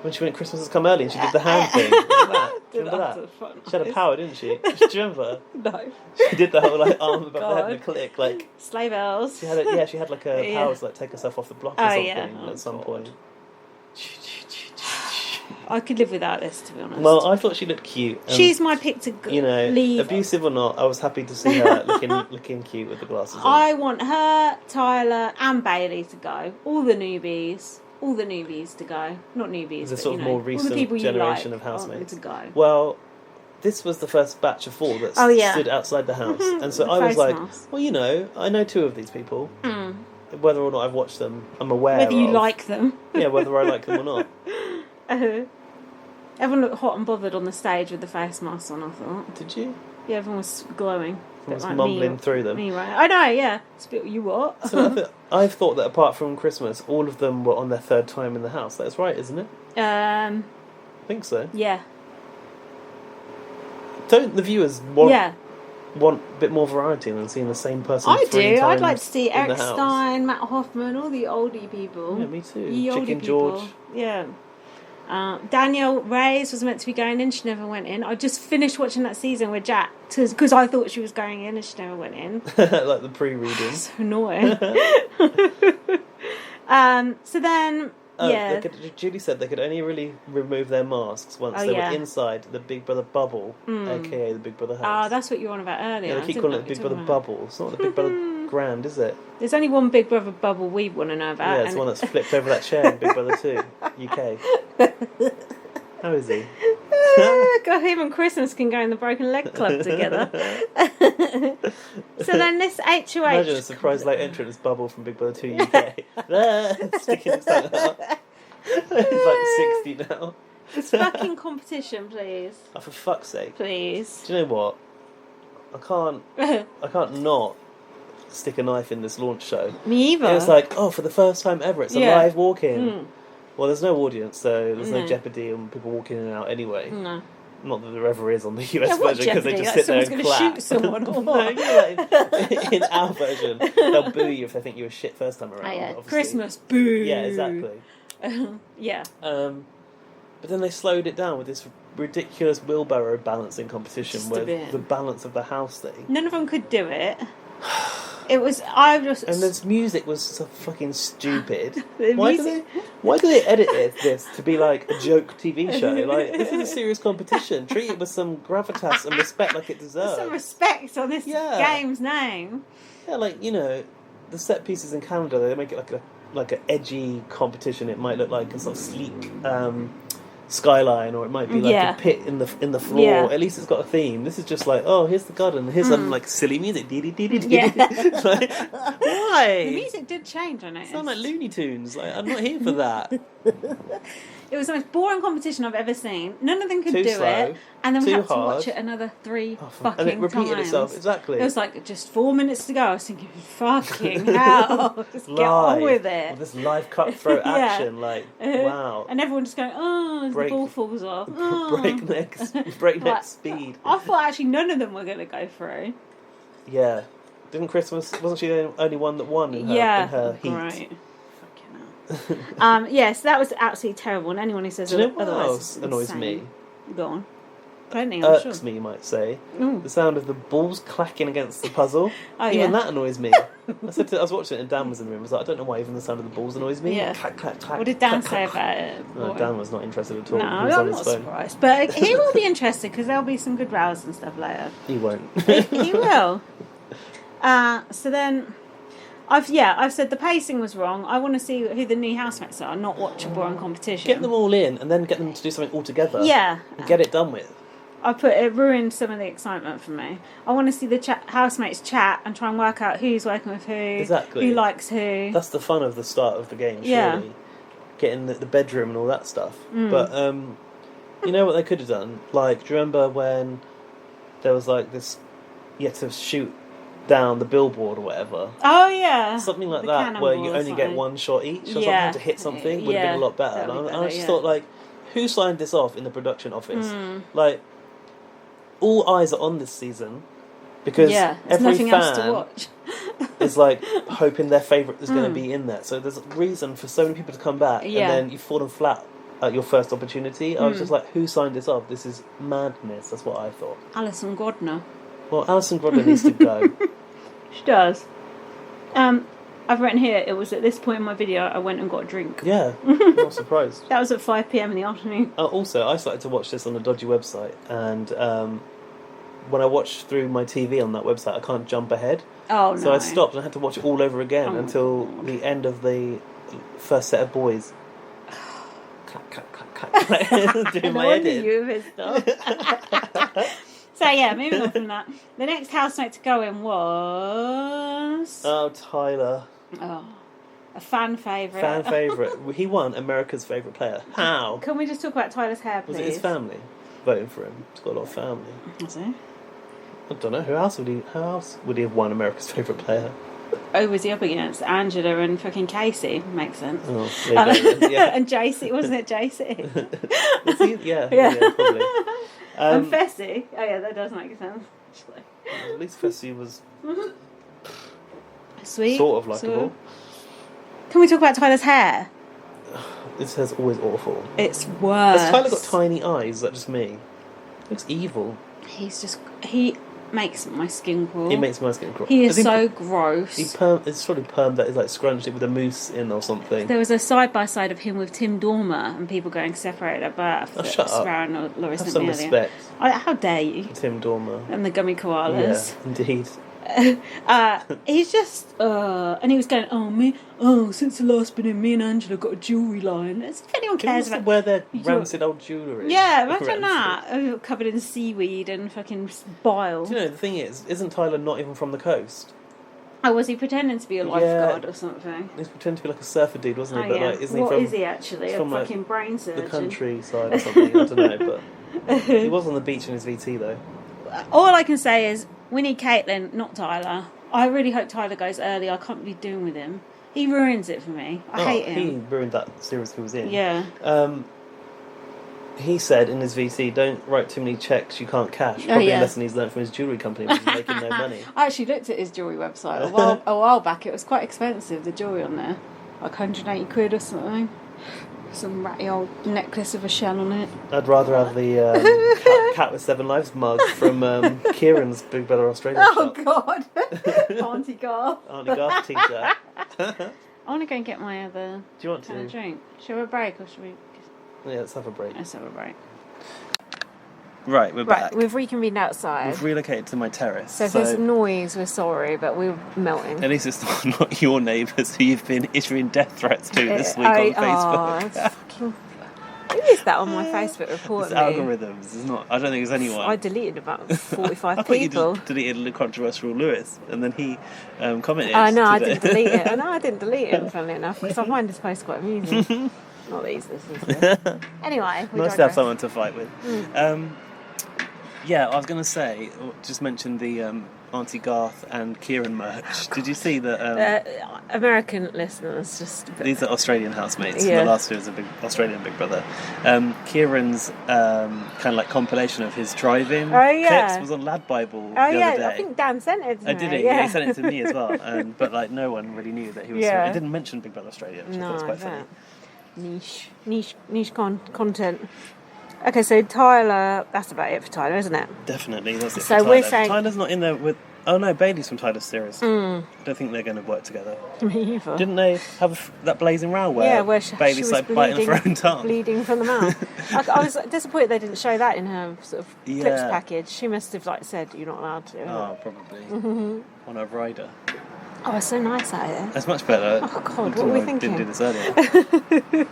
When she went Christmas Has Come Early and she did the hand thing. Remember that? Do you remember that? She had a power, didn't she? Do you remember? No. She did the whole like arm above the head and a click, like sleigh bells. She had like a power to like take herself off the block or something at some point. I could live without this, to be honest. Well, I thought she looked cute. She's my pick to leave. Abusive or not, I was happy to see her looking cute with the glasses on. I want her, Tyler, and Bailey to go. All the newbies to go. Not newbies, the sort of more recent generation of housemates to go. Well, this was the first batch of 4 that stood outside the house, and so I was like, well, I know 2 of these people. Whether or not I've watched them, I'm aware. Whether you like them. Yeah, whether I like them or not. Everyone looked hot and bothered on the stage with the face masks on, I thought. Did you? Yeah, everyone was glowing. Everyone was mumbling through them. Me, right? I know, yeah. You what? So I've thought that apart from Christmas, all of them were on their 3rd time in the house. That's right, isn't it? I think so. Yeah. Don't the viewers want a bit more variety than seeing the same person? I do. 3 times I'd like to see in Eric Stein, Matt Hoffman, all the oldie people. Yeah, me too. The Chicken oldie George. People. Yeah. Danielle Reyes was meant to be going in. She never went in. I just finished watching that season with Jack because I thought she was going in and she never went in. Like the pre-reading. So annoying. So then, Julie said they could only really remove their masks once they were inside the Big Brother bubble, aka the Big Brother house. That's what you were on about earlier. Yeah, they keep calling it the Big Brother bubble. It's not the Big Brother Grand, is it? There's only one Big Brother bubble we want to know about. Yeah, it's the one that's flipped over that chair in Big Brother 2, UK. How is he? God, him and Christmas can go in the Broken Leg Club together. So then this HOH... Imagine a surprise late entrance bubble from Big Brother 2 UK. Sticking his tongue out. He's like 60 now. It's fucking competition, please. Oh, for fuck's sake. Please. Do you know what? I can't not stick a knife in this launch show. Me either. It was like, for the first time ever, it's a live walk-in. Well, there's no audience, so there's no jeopardy on people walking in and out anyway. No. Not that there ever is on the US version, because they just sit there and clap. Shoot someone or what? In our version, they'll boo you if they think you were shit first time around. Obviously. Christmas, boo. Yeah, exactly. Yeah. But then they slowed it down with this ridiculous wheelbarrow balancing competition with the balance of the house thing. None of them could do it. And this music was so fucking stupid. Why do they edit this to be like a joke TV show? Like, this is a serious competition. Treat it with some gravitas and respect like it deserves. Some respect on this game's name. Yeah, like, the set pieces in Canada, they make it like an edgy competition. It might look like a sort of sleek skyline, or it might be like a pit in the floor. Yeah. At least it's got a theme. This is just like, here's the garden, here's some like silly music. Like, why? The music did change, I noticed. It sound like Looney Tunes. Like, I'm not here for that. It was the most boring competition I've ever seen. None of them could do it, and then we had to watch it another 3 fucking times. And it repeated itself, exactly. It was like just 4 minutes to go. I was thinking, fucking hell, just get on with it. Well, this live cutthroat action, like, wow. And everyone just going, the ball falls off. Breakneck speed. I thought actually none of them were going to go through. Yeah. Didn't Christmas, wasn't she the only one that won in her heat? Right. So that was absolutely terrible, and anyone who says otherwise, what else annoys me? Go on. Plenty, I'm irks me, you might say. The sound of the balls clacking against the puzzle. Even that annoys me. I was watching it and Dan was in the room. I was like, I don't know why even the sound of the balls annoys me. Yeah. Clack, clack, clack. What did Dan say about it? No, Dan was not interested at all. No, he was I'm not surprised. But he will be interested because there'll be some good rows and stuff later. He won't. He will. So then... I've said the pacing was wrong. I want to see who the new housemates are, not watch a boring competition. Get them all in and then get them to do something all together. Yeah. And get it done with. It ruined some of the excitement for me. I want to see the housemates chat and try and work out who's working with who. Exactly. Who likes who. That's the fun of the start of the game, surely. Yeah. Getting the bedroom and all that stuff. But, you know what they could have done? Like, do you remember when there was like this, you had to shoot down the billboard or whatever. Oh yeah, something like that, where you only get one shot each. Or something to hit something would have been a lot better. And I just thought, like, who signed this off in the production office? Like, all eyes are on this season because every fan is like hoping their favourite is going to be in there. So there's a reason for so many people to come back, and then you've fallen flat at your first opportunity. I was just like, who signed this off? This is madness. That's what I thought. Alison Grodner. Well, Alison Grodner needs to go. She does. I've written here, it was at this point in my video I went and got a drink. Yeah, not surprised. That was at 5 p.m. in the afternoon. Also, I started to watch this on a dodgy website, and when I watch through my TV on that website, I can't jump ahead. Oh, no. So I stopped and I had to watch it all over again until the end of the first set of boys. Clack, clack, clack, clack. Doing my edit. You were pissed off. So yeah, moving on from that. The next housemate to go in was... Oh, Tyler. Oh, a fan favourite. Fan favourite. He won America's favourite player. How? Can we just talk about Tyler's hair, please? Was it his family voting for him? He's got a lot of family. Is he? I don't know. How else would he have won America's favourite player? Oh, was he up against Angela and fucking Casey? Makes sense. Oh, yeah. And JC, wasn't it JC? Was he? Yeah, probably. And Fessy. Oh yeah, that does make sense. Actually. At least Fessy was sweet, sort of likeable. Can we talk about Tyler's hair? This hair's always awful. It's worse. Has Tyler got tiny eyes? Is that just me? Looks evil. He makes my skin crawl. He makes my skin crawl. He is so gross. It's probably perm that is like scrunched it with a mousse in or something. There was a side-by-side of him with Tim Dormer and people going separate at birth. Shut up. Laura Have some respect. How dare you? Tim Dormer. And the gummy koalas. Yeah, indeed. He's just and he was going, since the last been in, me and Angela got a jewellery line. If anyone cares about where their rancid old jewellery. Yeah, imagine that. Covered in seaweed and fucking bile. Do you know, the thing is, isn't Tyler not even from the coast? Oh, was he pretending to be a lifeguard or something? He was pretending to be like a surfer dude, wasn't he? But like, isn't what he from, is he actually? A fucking brain surgeon? The countryside or something, I don't know, but he was on the beach in his VT though. All I can say is, we need Caitlin, not Tyler. I really hope Tyler goes early. I can't be doing with him. He ruins it for me. I hate him. He ruined that series he was in. Yeah. He said in his VC, don't write too many checks you can't cash. Probably a lesson he's learned from his jewellery company, which is making no money. I actually looked at his jewellery website a while back. It was quite expensive, the jewellery on there. Like 180 quid or something. Some ratty old necklace with a shell on it. I'd rather have the Cat with 7 Lives mug from Kieran's Big Brother Australia shop. God. Auntie Garth. Auntie Garth t-shirt. I want to go and get my other Do you want to? drink. Shall we have a break or should we... Yeah, let's have a break. Let's have a break. Right, we're back. We've reconvened outside. We've relocated to my terrace. So if there's noise, we're sorry, but we're melting. At least it's not your neighbours who you've been issuing death threats to this week on Facebook. Who is that on my Facebook reportedly? It's algorithms. It's not. I don't think it's anyone. I deleted about 45 I people. You deleted the controversial Lewis, and then he commented. Oh no, I didn't delete it. I didn't delete it, funnily enough, because I find this post quite amusing. Not these, this is. Anyway, nice to have someone to fight with. Yeah, I was going to say, just mention the Auntie Garth and Kieran merch. Did you see that? American listeners, just... These are Australian housemates. Yeah. The last two is a Australian Big Brother. Kieran's kind of like compilation of his driving clips was on Lad Bible the other day. I think Dan sent it to me. Did he? Yeah, he sent it to me as well. But like no one really knew that he was... It didn't mention Big Brother Australia, which I thought was quite funny. Niche content. Okay, so Tyler, that's about it for Tyler, isn't it? Definitely, that's it so for Tyler. We're saying... Tyler's not in there with... Oh no, Bailey's from Tyler's series. I don't think they're going to work together. Me either. Didn't they have that blazing row where Bailey's like biting her own tongue? Bleeding from the mouth. I was disappointed they didn't show that in her sort of clips package. She must have said you're not allowed to. Oh, probably. On a rider. Oh, it's so nice out here. That's much better. Oh God, what were we thinking? Didn't do this earlier.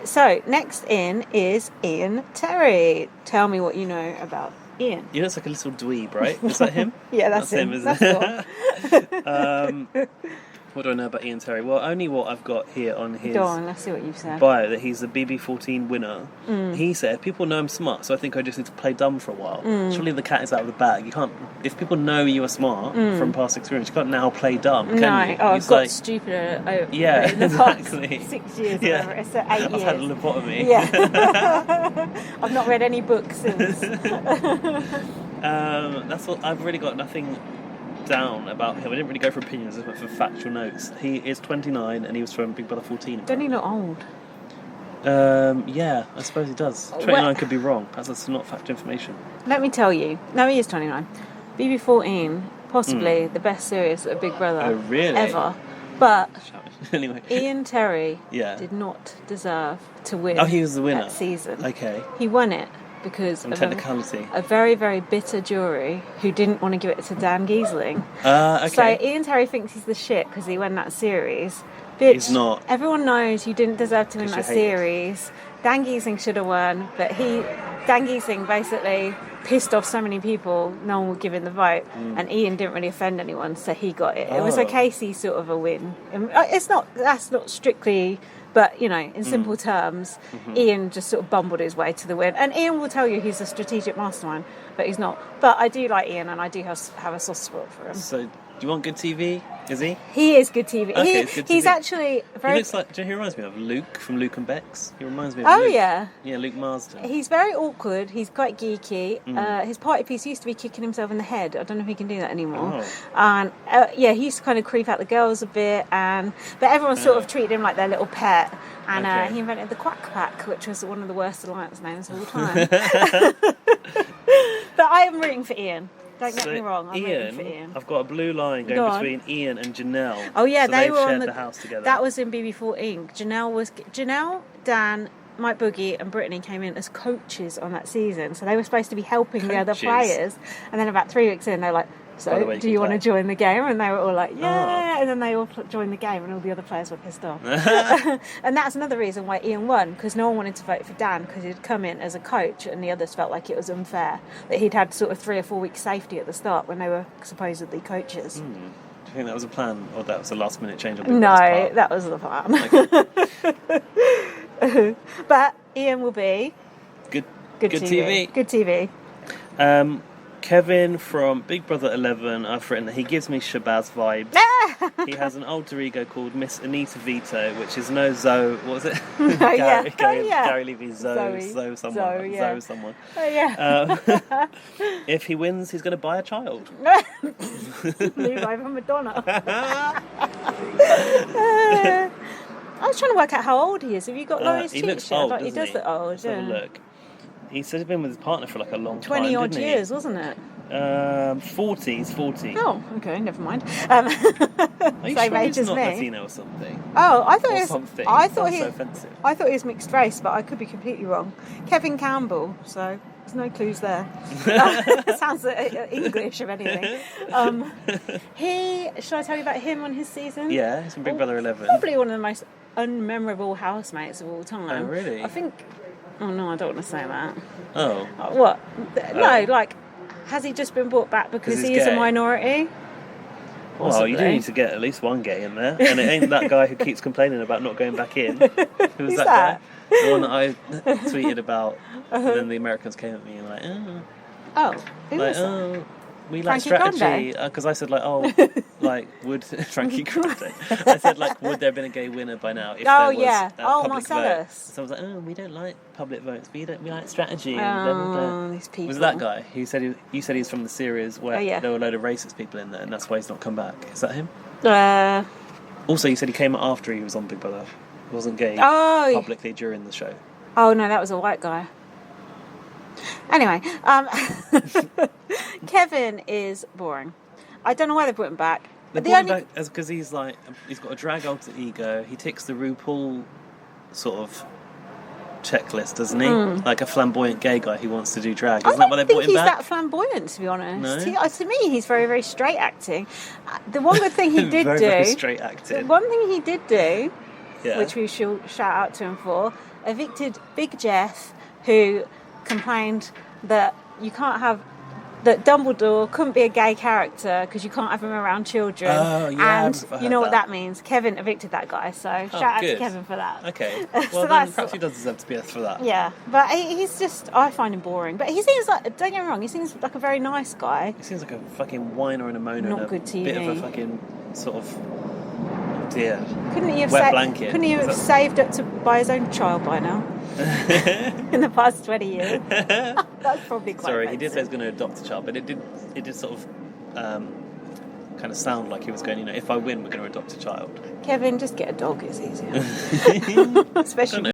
So, next in is Ian Terry. Tell me what you know about Ian. He looks like a little dweeb, right? Is that him? Yeah, that's him. Isn't it? What do I know about Ian Terry? Well, only what I've got here on his let's see what you've said. bio, that he's a BB14 winner. He said, people know I'm smart, so I think I just need to play dumb for a while. Surely the cat is out of the bag. You can't, if people know you are smart from past experience, you can't now play dumb, can you? I've got stupid in the past 6 years, whatever. It's 8 years. I've had a lobotomy. Yeah. I've not read any books since. That's what, I've really got nothing down about him. I didn't really go for opinions, I went for factual notes. He is 29 and he was from Big Brother 14. Don't he look old? Yeah, I suppose he does. 29 could be wrong. That's not fact information. Let me tell you. No, he is 29. BB14, possibly the best series of Big Brother ever. But anyway, Ian Terry did not deserve to win. Oh, he was the winner that season. Okay. He won it because of technicality. A very, very bitter jury who didn't want to give it to Dan Giesling. Okay. So Ian Terry thinks he's the shit because he won that series. Bitch, he's not. Everyone knows you didn't deserve to win that series. Dan Giesling should have won, but Dan Giesling basically pissed off so many people, no one would give him the vote, and Ian didn't really offend anyone, so he got it. It was a Casey sort of a win. That's not strictly, but in simple terms, Ian just sort of bumbled his way to the win. And Ian will tell you he's a strategic mastermind, but he's not. But I do like Ian, and I do have a soft spot for him. So, do you want good TV? Is he? He is good TV. Okay, He's actually very... He looks like... He reminds me of Luke from Luke and Bex. He reminds me of Luke. Yeah. Yeah, Luke Marsden. He's very awkward. He's quite geeky. His party piece used to be kicking himself in the head. I don't know if he can do that anymore. And he used to kind of creep out the girls a bit. But everyone sort of treated him like their little pet. And he invented the Quack Pack, which was one of the worst alliance names of all time. But I am rooting for Ian. Don't get me wrong, I'm rooting for Ian. I've got a blue line going between Ian and Janelle. Oh yeah, so they were shared on the house together. That was in BB14. Janelle, Dan, Mike Boogie and Brittany came in as coaches on that season. So they were supposed to be helping the other players. And then about 3 weeks in, they're like, so do you want to join the game? And they were all like, yeah. And then they all joined the game and all the other players were pissed off. And that's another reason why Ian won, because no one wanted to vote for Dan because he'd come in as a coach and the others felt like it was unfair that he'd had sort of 3 or 4 weeks safety at the start when they were supposedly coaches. Do you think that was a plan, or that was a last minute change on Big Brother's part? That was the plan. Okay. But Ian will be good TV. Good TV. Kevin from Big Brother 11, I've written that he gives me Shabazz vibes. He has an alter ego called Miss Anita Vito, which is no Zoe. What was it? Gary Levy's Zoe someone. If he wins, he's going to buy a child. Levi from Madonna. I was trying to work out how old he is. Have you got Laurie's cheat sheet? Old, he does look old. Let's have a look. He said he'd been with his partner for like a long 20 time. 20 odd years, wasn't it? 40. He's 40. Oh, okay, never mind. Are you same sure age he's as not me. Latino or something? Oh, I thought or he was. Something. I thought so offensive. I thought he was mixed race, but I could be completely wrong. Kevin Campbell. So there's no clues there. Sounds English, if anything. Should I tell you about him on his season? Yeah, he's from Big Brother 11. Probably one of the most unmemorable housemates of all time. Oh, really? I think. Oh no, I don't want to say that. Oh. What? No, like, has he just been brought back because he is a minority? Well, you do need to get at least one gay in there, and it ain't that guy who keeps complaining about not going back in. Who's that guy? The one that I tweeted about, and then the Americans came at me and like, who was that? We like Frankie strategy, because I said like, would Frankie Grande? I said like, would there have been a gay winner by now if there was a public Marcellus. vote? So I was like, we don't like public votes, we like strategy. And blah, blah, blah. These people. Was that guy who said you said he's from the series where there were a load of racist people in there, and that's why he's not come back? Is that him? Also, you said he came after he was on Big Brother. He wasn't gay publicly during the show. Oh no, that was a white guy. Anyway, Kevin is boring. I don't know why they brought him back. They brought him back because he's got a drag alter ego. He ticks the RuPaul sort of checklist, doesn't he? Like a flamboyant gay guy who wants to do drag. Isn't that why they brought him back? I don't think he's that flamboyant, to be honest. No? To me, he's very, very straight acting. The one good thing he did very straight acting. The one thing he did do, which we should shout out to him for, evicted Big Jeff, who complained that that Dumbledore couldn't be a gay character because you can't have him around children. Oh, yeah, and you know what that means. Kevin evicted that guy, so shout out to Kevin for that. Okay, well then perhaps he does deserve to be for that. Yeah, but he's just, I find him boring. But he seems like, don't get me wrong, he seems like a very nice guy. He seems like a fucking whiner and a moaner. Not good TV. Bit of a fucking sort of, dear. Couldn't he have blanket. Couldn't he have saved up to buy his own child by now? In the past 20 years. That's probably quite Sorry, offensive. he did say he was going to adopt a child, but it did sort of kind of sound like he was going, if I win, we're going to adopt a child. Kevin, just get a dog, it's easier. Especially